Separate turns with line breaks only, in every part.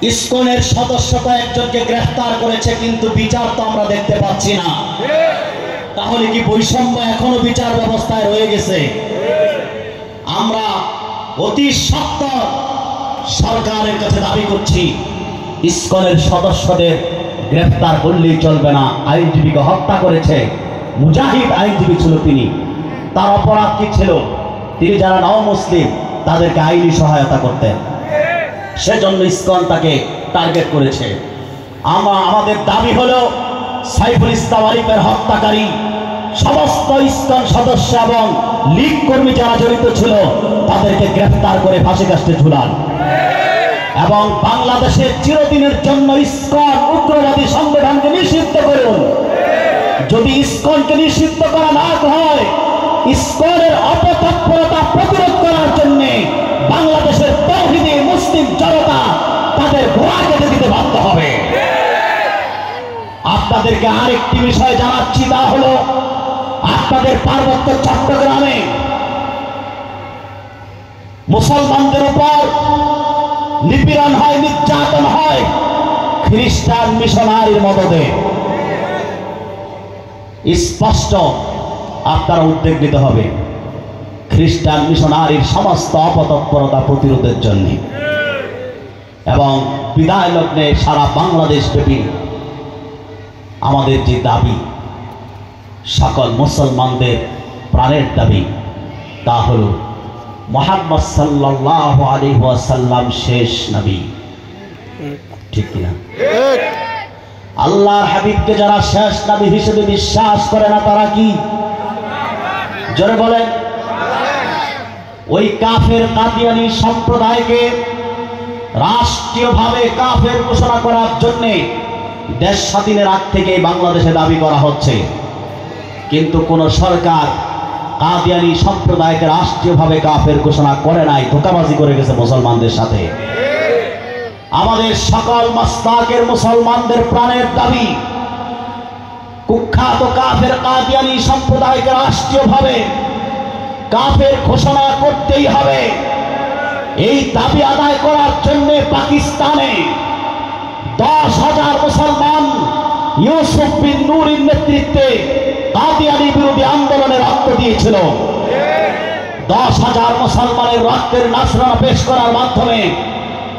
ইসকনের সদস্য কয়েকজনকে গ্রেফতার করেছে, কিন্তু বিচার তো আমরা দেখতে পাচ্ছি না। তাহলে কি বৈষম্য এখনো বিচার ব্যবস্থায় রয়ে গেছে? আমরা অতি সত্বর সরকারের কাছে দাবি করছি, ইসকনের সদস্যদের গ্রেফতার করলেই চলবে না। আইনজীবীকে হত্যা করেছে, মুজাহিদ আইনজীবী ছিল তিনি, তার অপরাধ কি ছিল? তিনি যারা নও মুসলিম তাদেরকে আইনি সহায়তা করতেন, সেজন্য ইসকন তাকে টার্গেট করেছে। আমাদের দাবি হলো সাইফুল ইসলাম আরিফের হত্যাকারী সমস্ত ইসকন সদস্য এবং লীগ কর্মী যারা জড়িত ছিল তাদেরকে গ্রেফতার করে ফাঁসি কাস্টে ঝুলান এবং বাংলাদেশের চিরদিনের জন্য ইসকন উগ্রবাদী সংগঠনকে নিষিদ্ধ করুন। যদি ইসকনকে নিষিদ্ধ করা না হয়, ইসকনের অপতৎপরতা প্রতিরোধ করার জন্য বাংলাদেশের তাওহীদি মুসলিম জনতা তাদের ঘোড়া কেটে দিতে বাধ্য হবে। আপনাদেরকে আরেকটি বিষয় জানাচ্ছি, তা হলো আপনাদের পার্বত্য চট্টগ্রামে মুসলমানদের উপর নিপীড়ন হয়, নির্যাতন হয় খ্রিস্টান মিশনারির মদদে। স্পষ্ট আপনারা উদ্যোগ নিতে হবে খ্রিস্টান মিশনারির সমস্ত অপতৎপরতা প্রতিরোধের জন্য এবং বিদায় লগ্নে সারা বাংলাদেশ ব্যাপী আমাদের যে দাবি, সকল মুসলমানদের প্রাণের দাবি, তা হল মুহাম্মদ সাল্লাল্লাহু আলাইহি ওয়াসাল্লাম শেষ নবী। ঠিক কিনা? আল্লাহর হাবিবকে যারা শেষ নবী হিসেবে বিশ্বাস করে না তারা কি? জোরে বলেন। ওই কাফের কাদিয়ানী সম্প্রদায়কে রাষ্ট্রীয়ভাবে কাফের ঘোষণা করার জন্য দেশ স্বাধীনের আগ থেকে বাংলাদেশে দাবি করা হচ্ছে, কিন্তু কোন সরকার কাদিয়ানী সম্প্রদায়কে রাষ্ট্রীয়ভাবে কাফের ঘোষণা করে নাই, ধোঁকাবাজি করে গেছে মুসলমানদের সাথে। আমাদের সকল মাস্তাকের মুসলমানদের প্রাণের দাবি, কুখ্যাত কাফের কাদিয়ানী সম্প্রদায়কে রাষ্ট্রীয়ভাবে কাফের ঘোষণা করতেই হবে। এই দাবি আদায় করার জন্য পাকিস্তানে 10,000 মুসলমান ইউসুফ বিন নূরের নেতৃত্বে কাদিয়ানী বিরোধী আন্দোলনে রক্ত দিয়েছিল। 10,000 মুসলমানের রক্তের নাসরানা পেশ করার মাধ্যমে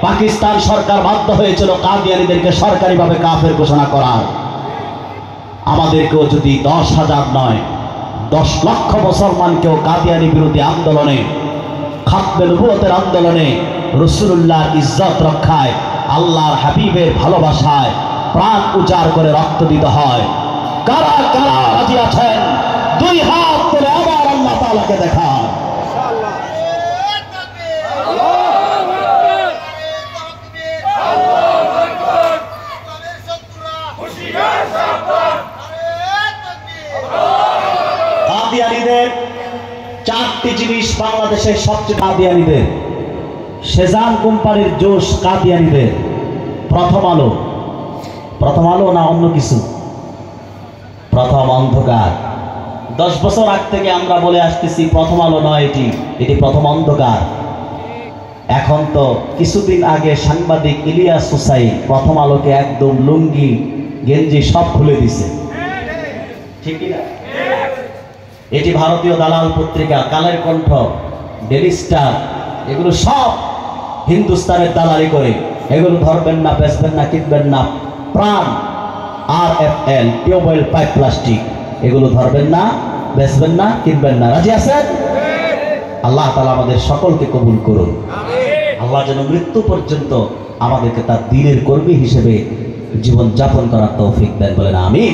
পাকিস্তান সরকার বাধ্য হয়েছিল কাদিয়ানীদেরকে সরকারিভাবে কাফের ঘোষণা করার। আমাদেরকেও যদি 10,000 নয় 10 লক্ষ মুসলমানকেও কাদিয়ানী বিরোধী আন্দোলনে, খাতমে নবুয়তের আন্দোলনে, রাসূলুল্লাহর ইজ্জত রক্ষায়, আল্লাহর হাবিবের ভালোবাসায় প্রাণ উজাড় করে রক্ত দিতে হয়, কারা কারা রাজি আছেন? দুই হাত তুলে আবার আল্লাহ তাআলাকে দেখান। কাদিয়ানীদের 4টি জিনিস বাংলাদেশের সবচেয়ে, কাদিয়ানীদের সেজান কোম্পানির জোশ, কাদিয়ানীদের প্রথম আলো। প্রথম আলো না অন্য কিছু? প্রথম অন্ধকার। 10 বছর আগ থেকে আমরা বলে আসতেছি প্রথম আলো নয়, এটি প্রথম অন্ধকার। এখন তো কিছুদিন আগে সাংবাদিক ইলিয়াস হুসাইন প্রথম আলোকে একদম লুঙ্গি গেঞ্জি সব খুলে দিছে, ঠিক না? এটি ভারতীয় দালাল পত্রিকা, কালের কণ্ঠ, ডেইলি স্টার, এগুলো সব হিন্দুস্তানের দালালি করে। এগুলো ধরবেন না, বেচবেন না, কিনবেন না। প্রাণ, RFL, টিউবওয়েল পাইপ প্লাস্টিক, এগুলো ধরবেন না, বেচবেন না, কিনবেন না। রাজি আছেন? আল্লাহ তাআলা আমাদের সকলকে কবুল করুন। আল্লাহ যেন মৃত্যু পর্যন্ত আমাদেরকে তার দ্বীনের কর্মী হিসেবে জীবন যাপন করার তৌফিক দেন, বলেন আমিন।